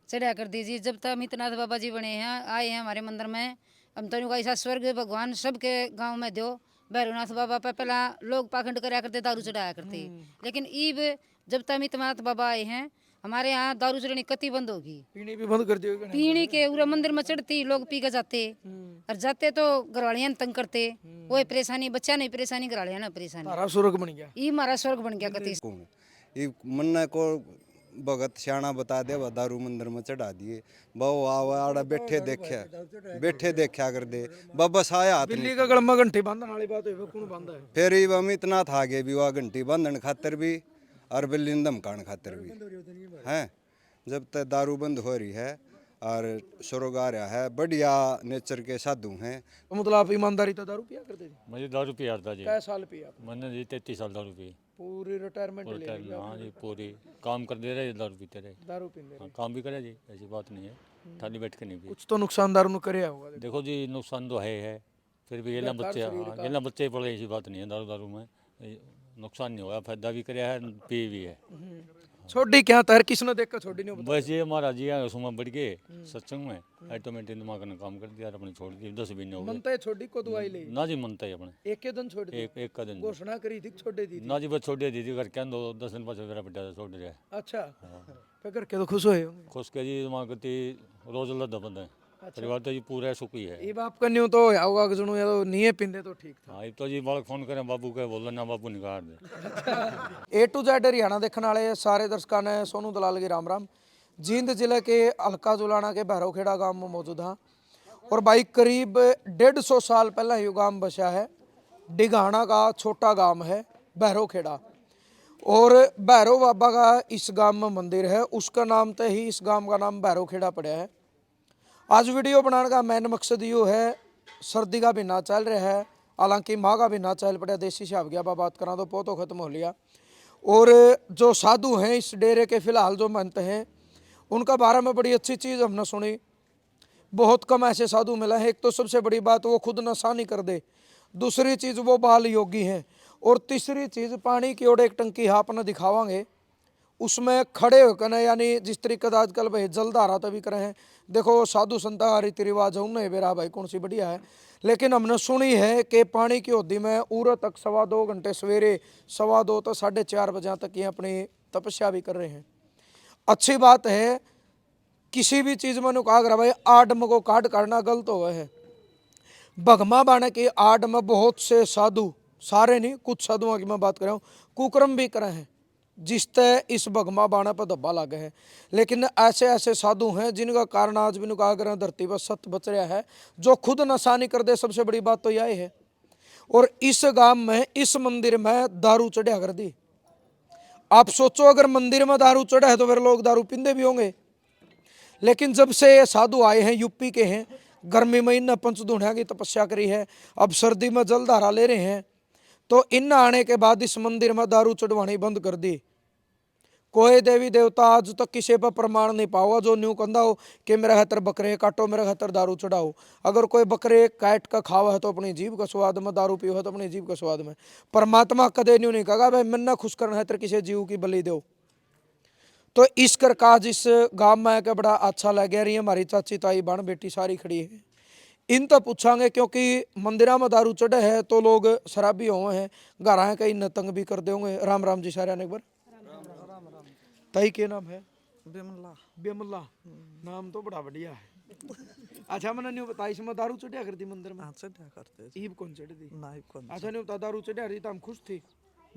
चढ़ा कर दीजिए। जब तक अमितनाथ बाबा जी बने हैं, आए हैं हमारे मंदिर में, हम तो ऐसा स्वर्ग भगवान सबके गांव में दो। भैरवनाथ बाबा पे पहला लोग पाखंड कराया करते, दारू चढ़ाया करते, लेकिन ईब जब तक अमितनाथ बाबा आए हैं हमारे यहाँ दारू चढ़नी कति बंद होगी। पीनी भी बंद कर दियो। पीने के पूरा मंदिर में चढ़ती लोग पी के जाते, और जाते तो घरवालियां तंग करते, वो परेशानी, बच्चा नहीं परेशानी, घरवालियां ना परेशानी। तारा स्वर्ग बन गया। ये हमारा स्वर्ग बन गया कति। ये मन को भगत श्याणा बता दे, दारू मंदिर में चढ़ा दिए। बहु आड़ा बैठे देखा कर दे, बस आया हाथ बिल्ली का गलमा घंटे बांधने वाली बात है, कौन बांधा है? फिर ये अमितनाथ आ गए भी, वह घंटी बांधन खातर भी और बिल्ली ने धमकान खातर भी हैं। जब तक दारू बंद हो रही है और स्वर्ग आ रहा है, बढ़िया नेचर के साधु हैं। तो मतलब आप ईमानदारी तो दारू पिया करते थे? मुझे दारू पिया था जी। कै साल पिया? मैंने जी 33 साल दारू पी। पूरी रिटायरमेंट ले ली? हाँ जी, पूरी काम कर दे रहे, दारू पीते रहे। दारू पीते हाँ, काम भी करे जी, ऐसी बात नहीं है, खाली बैठ के नहीं पी। कुछ तो नुकसान दारू ने करे होगा। देखो जी, नुकसान तो है, फिर भी ये बच्चे, हाँ ये बच्चे पड़े, ऐसी बात नहीं है। दारू में नुकसान नहीं हुआ, फायदा भी कराया है, पी भी है। छोड़ी क्या तर किसने देखकर छोड़ी नहीं? बस ये हमारा जी है, उसमें बढ़ गए सत्संग में, ऑटोमेटिक दिमाग ने काम कर दिया, अपने छोड़ दिया। 10 महीने हो गए। मनता है छोड़ी को दवाई ले ना जी, मनता है अपने एक के दिन छोड़ दी? एक का दिन घोषणा करी थी छोड़े दी थी? ना जी, बस छोड़ दी थी घर के अंदर, 10 दिन बाद मेरा बेटा छोड़ दिया। अच्छा, फिर करके तो खुश हुए होंगे। खुश के जी दिमाग कति रोज लद्दा बंद है। परिवार तो जी पूरा सुखी है। ये बाप का न्यू तो होगा कि जुनू या तो नहीं पिंदे तो ठीक था। हाँ, ये तो जी बालक फोन करें बाबू के, बोलो ना बाबू निकाल दे। A to Z हरियाणा देखने वाले सारे दर्शकों ने सोनू दलाल की राम राम। जींद जिले के हल्का जुलाना के भैरवखेड़ा गांव में मौजूद हाँ, और भाई करीब 150 साल पहला ये गांव बसा है। डिघाना का छोटा गांव है भैरवखेड़ा, और भैरव बाबा का इस गांव में मंदिर है, उसका नाम तो ही इस गांव का नाम भैरवखेड़ा पड़ा है। आज वीडियो बनाने का मेन मकसद यो है, सर्दी का महीना चल रहा है, हालांकि माँ का महीना चल पड़ा, देसी हिसाब की बात करा तो पोतो खत्म हो लिया। और जो साधु हैं इस डेरे के फिलहाल जो महंत हैं, उनका बारे में बड़ी अच्छी चीज़ हमने सुनी। बहुत कम ऐसे साधु मिला है। एक तो सबसे बड़ी बात वो खुद नशा नहीं कर दे, दूसरी चीज़ वो बाल योगी हैं, और तीसरी चीज़ पानी की ओर एक टंकी है अपना दिखावांगे, उसमें खड़े होकर ना, यानी जिस तरीके का आजकल भाई जलधारा तो भी करे हैं। देखो साधु संता रीति रिवाज उन्हें बेरा भाई कौन सी बढ़िया है, लेकिन हमने सुनी है कि पानी की होदी में उर तक 2.25 घंटे सवेरे 2:15 तो 4:30 बजे तक ये अपनी तपस्या भी कर रहे हैं। अच्छी बात है, किसी भी चीज़ में नुका भाई आडम को काट करना गलत हुआ है। भगमा बाने की आड में बहुत से साधु, सारे नहीं कुछ साधुओं की मैं बात कर रहा हूँ, कुकर्म भी करे हैं, जिसते इस भगमा बाणा पर धब्बा लगे है। लेकिन ऐसे ऐसे साधु हैं जिनका कारण आज भी नुका कर धरती पर सत्य बच रहा है, जो खुद नशा नहीं कर दे। सबसे बड़ी बात तो यह है। और इस गांव में इस मंदिर में दारू चढ़ा कर दी। आप सोचो अगर मंदिर में दारू चढ़ा है तो फिर लोग दारू पींदे भी होंगे। लेकिन जब से साधु आए हैं, यूपी के हैं, गर्मी में इन पंचदुनिया की तपस्या करी है, अब सर्दी में जलधारा ले रहे हैं, तो इन आने के बाद इस मंदिर में दारू चढ़वानी बंद कर दी। कोई देवी देवता आज तक किसी पर प्रमाण नहीं पाओ जो न्यू कंधा हो कि मेरे खातर बकरे काटो, मेरे खातर दारू चढ़ाओ। अगर कोई बकरे काट का खावा है तो अपनी जीभ का स्वाद में, दारू पियो है तो अपनी जीभ का स्वाद में। परमात्मा कदे न्यू नहीं कहा भाई मन्ना खुश करना है तो किसी जीव की बलि दो। तो इस कर काज इस गांव में आकर बड़ा अच्छा लग गया। रही हमारी चाची ताई बहन बेटी सारी खड़ी है, इन तो पूछांगे क्योंकि मंदिरा में दारू चढ़े है तो लोग शराबी हुए हैं, घर आए कहीं नतंग भी कर देंगे। राम राम जी सारे एक बार। ताई के नाम है? बिमला। बिमला, नाम तो बड़ा बढ़िया है। अच्छा मैंने नहीं बताया इसमें दारू चढ़िया करती मंदिर में? हाँ चढ़ा करते ईब कौन चढ़ी? ना ही कौन। अच्छा नहीं बता, दारू चढ़िया रही तो हम खुश थी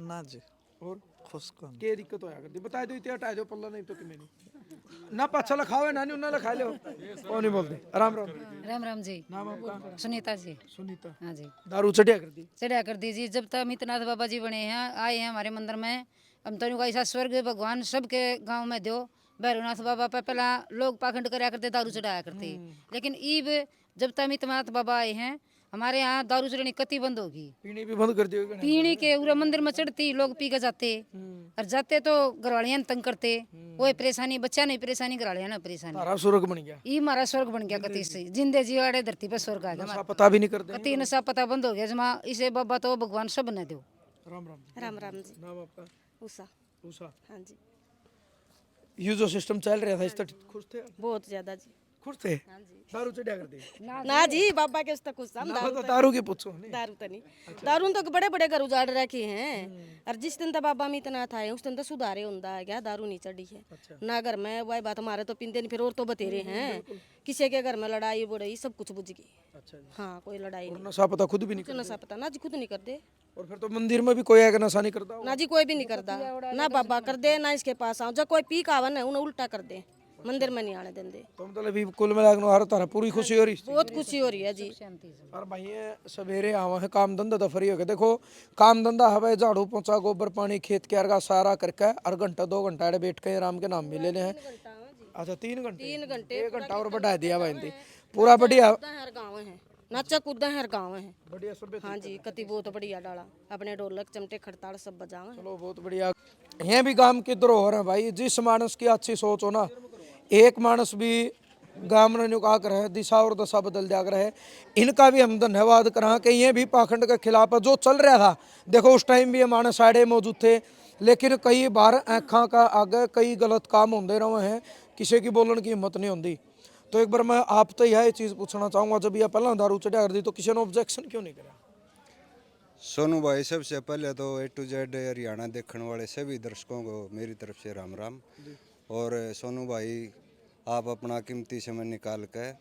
ना जी, और खुश कौन। के दिक्कत होया करती? बता दो इतना हटा दो पल्ला, नहीं तो कि नहीं ना पाछा लखावे ना नहीं उन्हें लखा लो कौन नहीं बोलते। राम राम। राम राम जी। नाम आपका? सुनीता जी। सुनीता। हाँ जी। दारू चढ़िया करती? चढ़ा कर दीजिए। जब तक अमितनाथ बाबा जी बने हैं, आए हैं हमारे मंदिर में, हम तो ऐसा स्वर्ग भगवान सबके गांव में दो। भैरवनाथ बाबा पे पहला लोग पाखंड कराया करते, दारू चढ़ाया करते, लेकिन ईब जब तक अमितनाथ बाबा आए हैं हमारे यहाँ दारू चढ़नी कति बंद होगी। पीनी भी बंद कर दियो? पीने के पूरा मंदिर में चढ़ती लोग पी के जाते, और जाते तो घरवालियां तंग करते, वो परेशानी, बच्चा नहीं परेशानी, घरवालियां ना परेशानी। तारा स्वर्ग बन गया। ये हमारा स्वर्ग बन गया कति से। जिंदे जी वाले धरती पे स्वर्ग आ गया। नशा पता भी नहीं करते? कति नशा पता बंद हो गया जमा। इसे बाबा तो भगवान सब ने दो। राम राम। राम राम जी। नाम आपका? उषा। उषा। हाँ जी। ये जो सिस्टम चल रहा था इस तक खुश थे? बहुत ज्यादा जी। खुश थे? दारू चढ़ा कर दी? ना जी बाबा के उस तक खुश हम ना तो दारू की पूछो नहीं। दारू तो नहीं, दारू तो बड़े बड़े घर उजाड़ रखे हैं। और जिस दिन तो बाबा मीतनाथ आए उस दिन तो सुधारे होता है क्या, दारू नहीं चढ़ी है ना घर में। वही बात हमारे तो पीते नहीं, फिर और तो बतेरे हैं किसी के घर में लड़ाई बुड़ाई सब कुछ बुझ गई। अच्छा जी। हाँ कोई लड़ाई नहीं, नशा पता खुद भी नहीं नशा पता ना जी खुद नहीं करते। और फिर तो मंदिर में भी कोई आके नशा नहीं करता होगा? ना जी कोई भी नहीं करता, ना बाबा कर दे ना इसके पास आओ। जब कोई पी का आवन है उन्हें उल्टा कर दे, मंदिर में नहीं आने देंगे। तो मतलब अभी कुल मिलाकर हर तरह पूरी खुशी हो रही है। बहुत खुशी हो रही है जी। और भाई ये सवेरे आवा है काम धंधा तो फ्री हो गया। देखो काम धंधा हवा झाड़ू पोछा गोबर पानी खेत के का सारा करके और घंटा 2 घंटा अड़े बैठ के आराम के नाम मिले हैं। अच्छा 3 घंटे? 3 घंटे 1 घंटा और बढ़ा दिया भाई ने पूरा बढ़िया हर गाँव है नाचा कूदा हर गाँव है। बढ़िया सब। हाँ जी कति बहुत बढ़िया डाला, अपने ढोलक चमटे खड़ताड़ सब बजावे। चलो बहुत बढ़िया। ये भी गांव की धरोहर है भाई। जिस मानस की अच्छी सोच हो ना, एक मानस भी गांव ने नुका कर है दिशा और दशा बदल दिया कर है। इनका भी हम धन्यवाद करा कि ये भी पाखंड के खिलाफ जो चल रहा था। देखो उस टाइम भी ये मानस साड़े मौजूद थे, लेकिन कई बार आँखा का आगे कई गलत काम होते रहे हैं, किसी की बोलने की हिम्मत नहीं होती। तो एक बार मैं आप तो यह चीज़ पूछना चाहूँगा, जब यह पहला दारू चढ़ा कर दी तो किसी ने ऑब्जेक्शन क्यों नहीं करा? सोनू भाई सबसे पहले तो A to Z हरियाणा देखने वाले सभी दर्शकों को मेरी तरफ से राम राम। और सोनू भाई आप अपना कीमती समय निकाल कर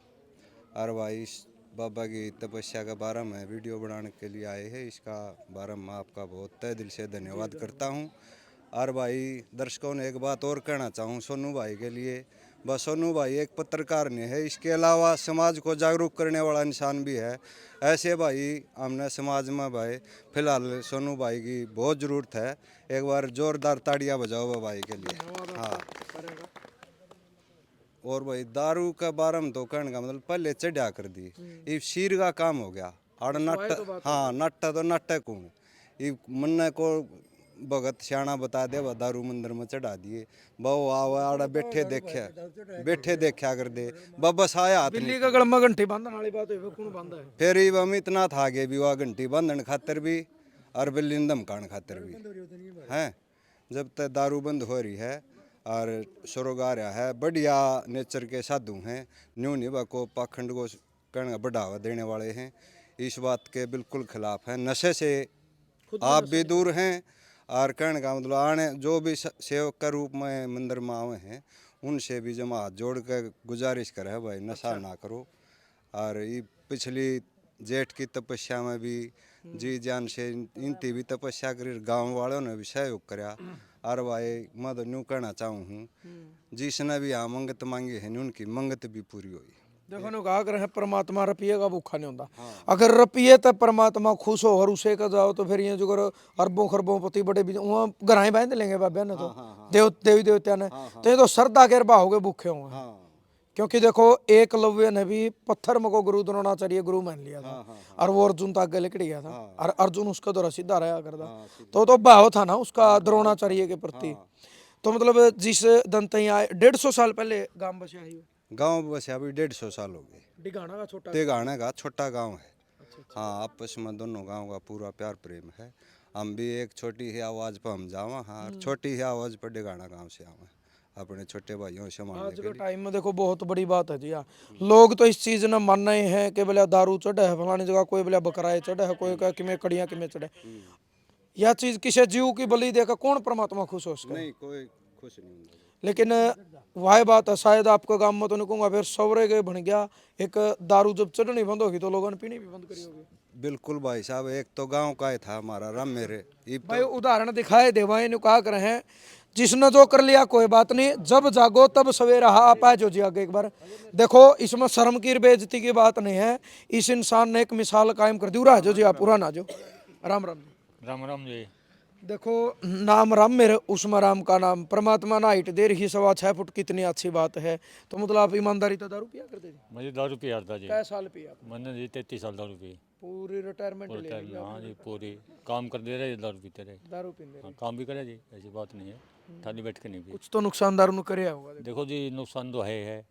और भाई इस बाबा की तपस्या के बारे में वीडियो बनाने के लिए आए हैं, इसका बारे में आपका बहुत तहे दिल से धन्यवाद करता हूं। और भाई दर्शकों ने एक बात और कहना चाहूँ सोनू भाई के लिए, बस सोनू भाई एक पत्रकार नहीं है, इसके अलावा समाज को जागरूक करने वाला इंसान भी है। ऐसे भाई हमने समाज में भाई फिलहाल सोनू भाई की बहुत ज़रूरत है। एक बार जोरदार ताड़ियाँ बजाओ भाई के लिए। हाँ और भाई दारू के बारे में तो कहने का मतलब पहले चढ़ा कर दी, ये शीर का काम हो गया। और नट हाँ नट्टा तो नट्टा कौन ये मन को भगत सियाणा बता दे वह दारू मंदिर में चढ़ा दिए। बहु आड़ा बैठे देखा कर दे बस आया हाथ दिल्ली का गलमा घंटी बांधने वाली बात है, कौन बांधा है? फिर ही हम इतना था गए भी वह घंटी बांधन खातर भी और बिल्ली धमकान खातर भी हैं। जब तक दारू बंद हो रही है और स्वर्ग आ रहा है, बढ़िया नेचर के साधु हैं, न्यू निभा को पाखंड को कहने का बढ़ावा देने वाले हैं, इस बात के बिल्कुल खिलाफ हैं। नशे से आप भी दूर हैं और कहने का मतलब आने जो भी सेवक के रूप में मंदिर में आए हैं उनसे भी जमा हाथ जोड़ कर गुजारिश करे भाई नशा ना करो। और ये पिछली जेठ की तपस्या में भी जी जान से इनती भी तपस्या करी, गांव वालों ने भी सहयोग कराया। और भाई मैं तो न्यू कहना चाहूँ हूँ जिसने भी यहाँ मंगत मांगी है उनकी मंगत भी पूरी हुई। देखो नु कहा कर परमात्मा रपिएगा भूखा नहीं होता। अगर रपिए तो परमात्मा खुश हो और उसे का जाओ तो फिर ये जो करो अरबों खरबों पति बड़े भी वहाँ घराई बांध लेंगे बाबा ने तो देवी देवता ने तो ये तो श्रद्धा के भाओगे भूखे होंगे। क्योंकि देखो एकलव्य ने भी पत्थर में को गुरु द्रोणाचार्य गुरु मान लिया था और वो अर्जुन तक आगे लिकड़ गया था और अर्जुन उसका द्वारा सीधा रहा करता तो भाव था ना उसका द्रोणाचार्य के प्रति। तो मतलब जिस दंत आए 150 साल पहले गांव बसे आई गांव बस अभी 150 साल हो गए। डिगाना का छोटा तेगाना का छोटा गांव है। हाँ आपस में दोनों गांव का पूरा प्यार प्रेम है। हम भी एक छोटी ही आवाज़ पर हम जावा। हाँ छोटी ही आवाज़ पर डिगाना गांव से आवा अपने छोटे भाइयों से मानने आज के टाइम में देखो बहुत बड़ी बात है जी। हाँ लोग तो इस चीज ने मानना ही है कि बोले दारू चढ़े है फलानी जगह, कोई बोले बकराए चढ़े है, कोई कह कि कड़ियाँ कि चढ़े। यह चीज किसी जीव की बलि देकर कौन परमात्मा खुश हो उसका? नहीं कोई खुश नहीं होता। लेकिन वह बात है शायद आपका गांव में तो नहीं कहूँगा फिर सवरे के बन गया एक दारू जब चढ़नी बंद होगी तो लोगों ने पीनी भी बंद करी होगी। बिल्कुल भाई साहब एक तो गांव का ही था हमारा राम मेरे भाई उदाहरण दिखाए देवाएं ने कहा करे हैं जिसने जो कर लिया कोई बात नहीं, जब जागो तब सवेरा आप आ जो जी आगे एक बार देखो इसमें शर्म की बेइज्जती की बात नहीं है। इस इंसान ने एक मिसाल कायम कर दी। उरा जो जी आप पूरा ना जो राम राम राम राम जी। देखो नाम राम मेरे उसमें राम का नाम परमात्मा ना हाइट दे रही 6.25 फुट कितनी अच्छी बात है। तो मतलब आप ईमानदारी तो दारू पिया करते थे? मुझे दारू पिया था जी। कै साल पिया? मैंने जी 33 साल दारू पी। पूरी रिटायरमेंट ले ली? हाँ जी पूरी काम कर दे रहे दारू पीते रहे। दारू पीते हाँ, काम भी करे जी ऐसी बात नहीं है, खाली बैठ के नहीं पी। कुछ तो नुकसान दारू करे होगा। देखो जी नुकसान तो है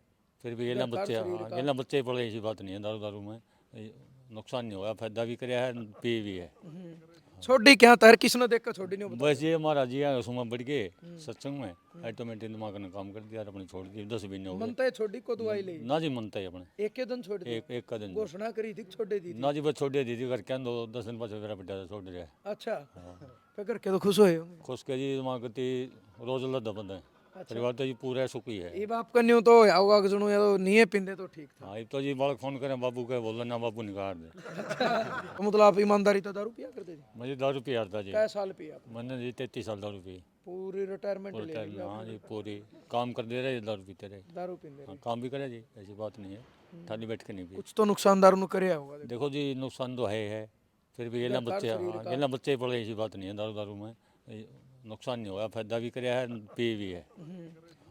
फिर भी ये बच्चे हाँ ये बच्चे पड़े ऐसी बात नहीं है। दारू में नुकसान नहीं होगा, फायदा भी कराया है पी भी है। छोड़ी क्या तर किसने देख कर छोड़ी नहीं बस ये महाराज जी आए उसमें बढ़ गए सत्संग में ऑटोमेटिक दिमाग ने काम कर दिया और अपने छोड़ दिए 10 महीने हो गए। मनता है छोड़ी को दवाई ले ना जी मनता है अपने एक के दिन छोड़ दी एक का दिन घोषणा करी थी छोड़े दी थी। ना जी बस छोड़ दीदी घर के 10 दिन बाद मेरा बेटा छोड़ दिया। अच्छा फिर करके तो खुश हुए होंगे। खुश के जी दिमाग कती रोज लद्दा बंद है परिवार तो जी पूरा सुखी है। ये बाप का न्यू तो होगा कि सुनो या तो नहीं पिंदे तो ठीक था। हाँ अब तो जी बालक फोन करें बाबू के बोल ना बाबू निकाल दे। तो मतलब आप ईमानदारी तो दारू पिया करते थे। मुझे दारू पिया था जी कै साल पिया आपने? मैंने जी 33 साल दारू पी पूरी रिटायरमेंट पूरे ले टाइम ली में। हाँ जी पूरी काम कर दे रहे दारू पीते रहे। दारू पींदे हाँ, काम भी करे जी ऐसी बात नहीं है खाली बैठ के नहीं पी। कुछ तो नुकसान दारू ने करे होगा देखो। देखो जी नुकसान तो है फिर भी गेला बच्चे गेला बच्चे ही पड़े ऐसी बात नहीं है दारू दारू में नुकसान नहीं हुआ फायदा भी कराया है पी भी है।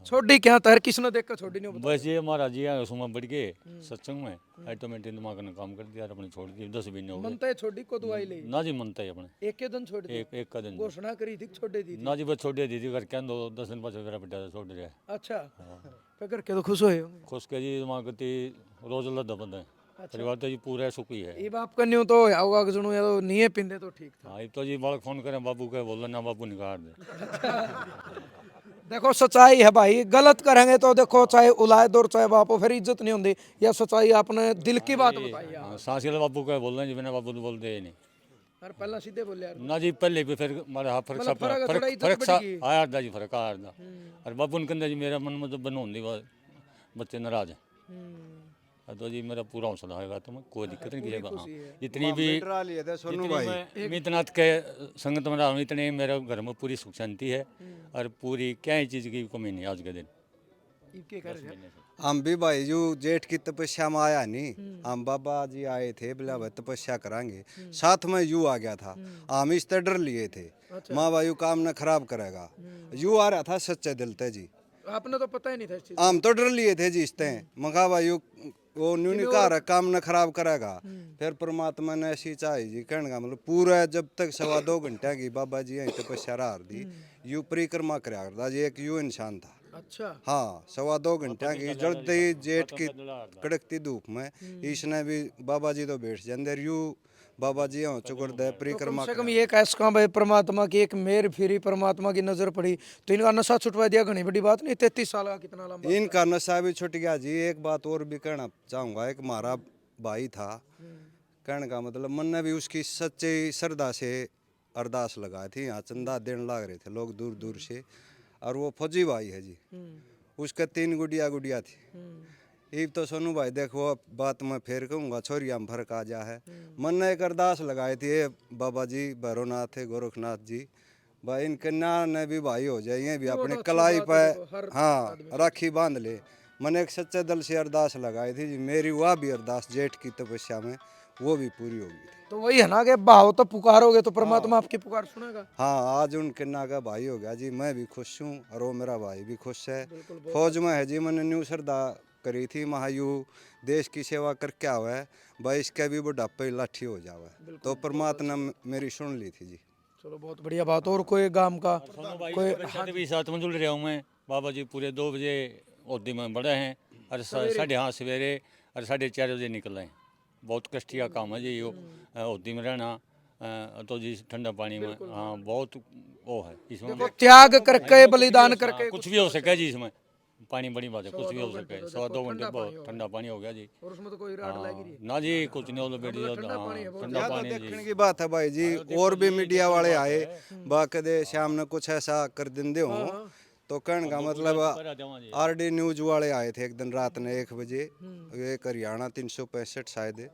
छोड़ी क्या तर किसने देख कर छोड़ी नहीं बस ये महाराज जी आए उसमें बढ़ गए सत्संग में ऑटोमेटिक दिमाग ने काम कर दिया और अपने छोड़ दिए 10 महीने हो गए। मनता है छोड़ी को दवाई ले ना जी मनता है अपने एक के दिन छोड़ दी एक का दिन घोषणा करी थी छोड़े दी थी। ना जी बस छोड़ दीदी घर के 10 दिन बाद मेरा बेटा छोड़ दिया। अच्छा फिर करके तो खुश हुए होंगे। खुश के जी दिमाग कती रोज लद्दा बंद है परिवार तो जी पूरा सुखी है। ये बाप का न्यू तो होगा कि सुनो या तो नहीं पिंदे तो ठीक था। हाँ अब तो जी बालक फोन करें बाबू के बोल ना बाबू निकाल दे। देखो सच्चाई है भाई गलत करेंगे तो देखो चाहे उलाद और चाहे बापो फिर इज्जत नहीं होती। या सच्चाई आपने दिल की बात बताई यार। हाँ सांस के बाबू के बोल रहे जी बिना बाबू तो बोलते ही नहीं। यार पहला सीधे बोले यार। ना जी पहले भी फिर हमारे हाँ फर्क सा मतलब फर्क है, थोड़ा इज्जत फर्क सा बढ़ गई। आया था जी फर्क आया था और बाबू ने कहते जी मेरा मन में तो बनो दी बच्चे नाराज है। तो जी मेरा पूरा हौसला होगा तो मैं कोई दिक्कत नहीं किसी हाँ जितनी भी डरा लिए थे सोनू जितनी भाई मैं मितनाथ के संगत में रहा हूँ इतने मेरे घर में पूरी सुख शांति है और पूरी क्या ही चीज़ की कमी नहीं आज के दिन। इनके कर हम भी भाई जो जेठ की तपस्या में आया नहीं हम बाबा जी आए थे बोला भाई तपस्या करांगे साथ में यू आ गया था हम इस तरह डर लिए थे माँ भाई काम न खराब करेगा यू आ रहा था सच्चे दिल ते जी आपने तो पता ही नहीं था इस चीज। हम तो डर लिए थे जिसते मगा भाई वो न्यू निकार काम न खराब करेगा फिर परमात्मा ने ऐसी चाही जी कहने का मतलब पूरा जब तक 2.25 घंटे की बाबा जी यहीं तपस्या रहा दी यू परिक्रमा कराया करता जी एक यू इंसान था। अच्छा हाँ 2.25 घंटे की जलती जेठ की कड़कती धूप में इसने भी बाबा जी तो बैठ जाते यू बाबा जी हो चुकर दे कम परिक्रमा से कम ये कैस का भाई परमात्मा की एक मेर फिरी परमात्मा की नजर पड़ी तो इनका नशा छुटवा दिया घनी बड़ी बात नहीं। 33 साल का कितना लंबा। इनका नशा भी छूट गया जी। एक बात और भी कहना चाहूँगा एक हमारा भाई था कहने का मतलब मन ने भी उसकी सच्ची श्रद्धा से अरदास लगाई थी यहाँ चंदा देने लग रहे थे लोग दूर दूर से और वो फौजी भाई है जी उसके 3 गुड़िया थी। अब तो सोनू भाई देखो बात मैं फिर कहूँगा छोरिया में फर्क आ जा है मन ने एक अरदास लगाई थी बाबा जी भैरवनाथ गोरखनाथ जी भाई इन कन्या ने भी भाई हो जाए ये भी अपनी कलाई पर हाँ राखी बांध ले। मैंने एक सच्चे दिल से अरदास लगाई थी जी मेरी वह भी अरदास जेठ की तपस्या में वो भी पूरी होगी थी। तो वही है ना कि भाव तो पुकारोगे तो परमात्मा आपकी पुकार सुनेगा। हाँ आज उन कन्या का भाई हो गया जी मैं भी खुश हूँ और वो मेरा भाई भी खुश है। फौज में है जी मैंने न्यू श्रद्धा करी थी महायु देश की सेवा करके आवा है भाई इसका भी बुढ़ापे लाठी हो जावा तो परमात्मा मेरी सुन ली थी जी। चलो बहुत बढ़िया बात। और कोई गांव का कोई भी साथ में जुड़ रहा हूँ मैं बाबा जी पूरे 2 बजे ओदी में बड़े हैं और 4:30 सवेरे और 4:30 बजे निकल रहे हैं। बहुत कष्ट का काम है जी यो ओदी में रहना तो जी ठंडा पानी में हाँ बहुत वो है इसमें त्याग करके बलिदान करके कुछ भी हो सके जी इसमें पानी बड़ी बात है कुछ भी हो सके 2.25 घंटे बहुत ठंडा पानी हो गया जी। और उसमें तो कोई राड लगी रही है। ना जी कुछ नहीं हो बेटी ठंडा पानी देखने की बात है भाई जी और भी मीडिया वाले आए बाकदे शाम ने कुछ ऐसा कर देंदे हो तो कहने का मतलब आरडी न्यूज वाले आए थे एक दिन रात ने 1 बजे एक हरियाणा 365 शायद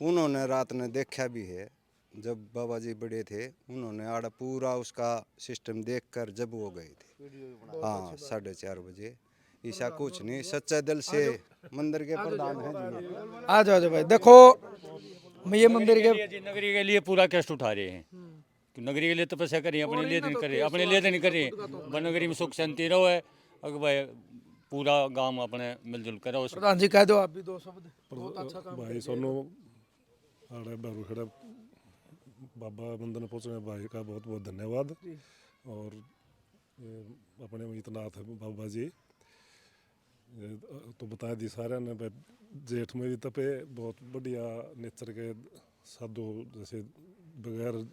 उन्होंने रात ने देखा भी है जब बाबा जी बड़े थे उन्होंने आड़ा पूरा उसका सिस्टम देखकर जब वो गए थे हाँ 4:30 बजे ऐसा कुछ नहीं सच्चे दिल से मंदिर के प्रधान हैं जी। आ जाओ भाई देखो ये मंदिर के नगरी के लिए पूरा कष्ट उठा रहे हैं नगरी के लिए तपस्या करिए अपने लिए नहीं करिए अपने लिए तो नहीं करिए नगरी में सुख शांति रहो है अगर भाई पूरा गांव अपने मिलजुल कर रहो। प्रधान जी कह दो आप भी 2 शब्द। बहुत अच्छा काम भाई सोनू आड़े बारूखेड़ा बाबा मंदिर पहुँचने भाई का बहुत बहुत धन्यवाद। और अपने मितनाथ बाबा जी तो बता दी सारे ने जेठ में भी तपे बहुत बढ़िया नेचर के साधु जैसे बगैर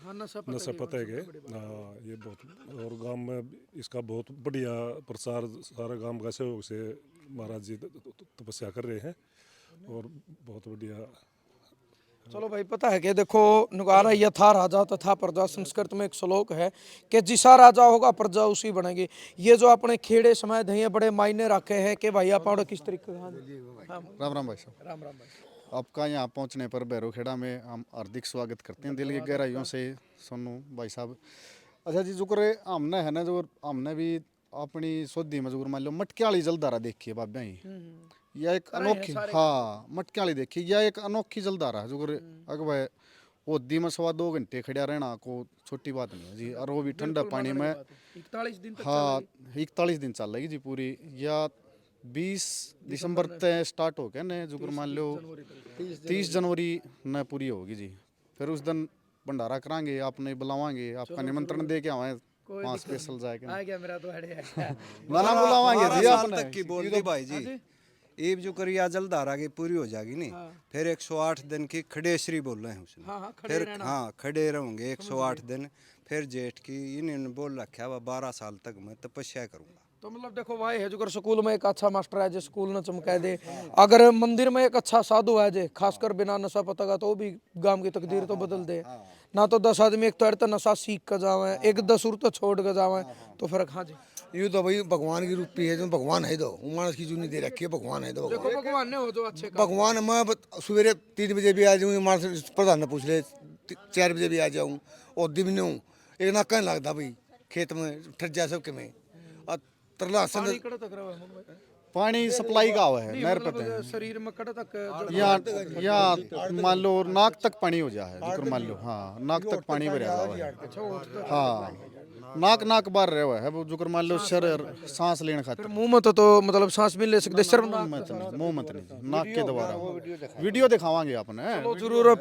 हाँ नशा पता है के हाँ ये बहुत और गांव में इसका बहुत बढ़िया प्रचार सारा गांव का सहयोग से महाराज जी तपस्या कर रहे हैं और बहुत बढ़िया। चलो भाई, पता है कि देखो नुकारा यथा राजा तथा प्रजा, संस्कृत में एक श्लोक है कि जिसा राजा होगा प्रजा उसी बनेगी। ये जो अपने खेड़े समय धैये बड़े मायने रखे हैं कि भाई आप किस तरीके का। राम राम भाई साहब। राम राम भाई। आपका यहाँ पहुँचने पर भैरवखेड़ा में हम हार्दिक स्वागत करते हैं दिल की गहराइयों से सोनू भाई साहब। अच्छा जी, जुकर हमने है ना जो हमने भी अपनी सोधी में जुकर मान लो मटके वाली जलधारा देखी है बाबा ही, या एक अनोखी हाँ मटके वाली देखी, या एक अनोखी जलधारा जुकर अगर भाई ओदी में 2.25 घंटे खड़ा रहना को छोटी बात नहीं है जी, और वो भी ठंडा पानी में 41 दिन तक हाँ 41 दिन चल रही जी पूरी, या 20 दिसंबर तक स्टार्ट हो गया न जुकर मान लो 30 जनवरी न पूरी होगी जी। फिर उस दिन भंडारा करांगे, आपने बुलावांगे, आपका निमंत्रण दे के आवे वहाँ स्पेशल जाएगा आ गया मेरा तो हेड ना बुलावांगे जी 12 साल आपने। तक की बोलती भाई जी। ईब जो करिया जलधारा की पूरी हो जाएगी नहीं, फिर 108 दिन की खड़ेश्वरी बोल रहे हैं उसमें। फिर हाँ खड़े रहोगे 108 दिन। फिर जेठ की इन्होंने बोल रखा है 12 साल तक मैं तपस्या करूंगा। तो मतलब देखो भाई है जो स्कूल में एक अच्छा मास्टर है जो स्कूल न चमका दे, अगर मंदिर में एक अच्छा साधु है जो खासकर बिना नशा पता का, तो वो भी गांव की तकदीर तो बदल दे ना। तो 10 आदमी एक तो नशा सीख कर जावे, एक 10 तो छोड़ कर जावे, तो फर्क। हाँ जी, यूँ तो भाई भगवान की रूपी है, जो भगवान है, तो मानस की जूनी दे रखी है, भगवान है तो देखो भगवान ने हो जो अच्छे भगवान। मैं सवेरे 3 बजे भी आ जाऊँ, मानस प्रधान ने पूछ ले 4 बजे भी आ जाऊँ, और दिन में हूँ एक ना कहने लगता भाई खेत में ठट जा सब के में और तरला सन पानी सप्लाई का हुआ है नहर पे शरीर में कड़ तक या मान लो नाक तक पानी हो जाए जुकर मान लो हाँ नाक तक पानी भरा हुआ है हाँ नाक बार रहा हुआ है वो जुकर मान लो सर सांस लेने खातिर। मुंह में तो मतलब सांस भी ले सकते, सर मुंह मत नहीं नाक के द्वारा वीडियो दिखावांगे आपने जरूर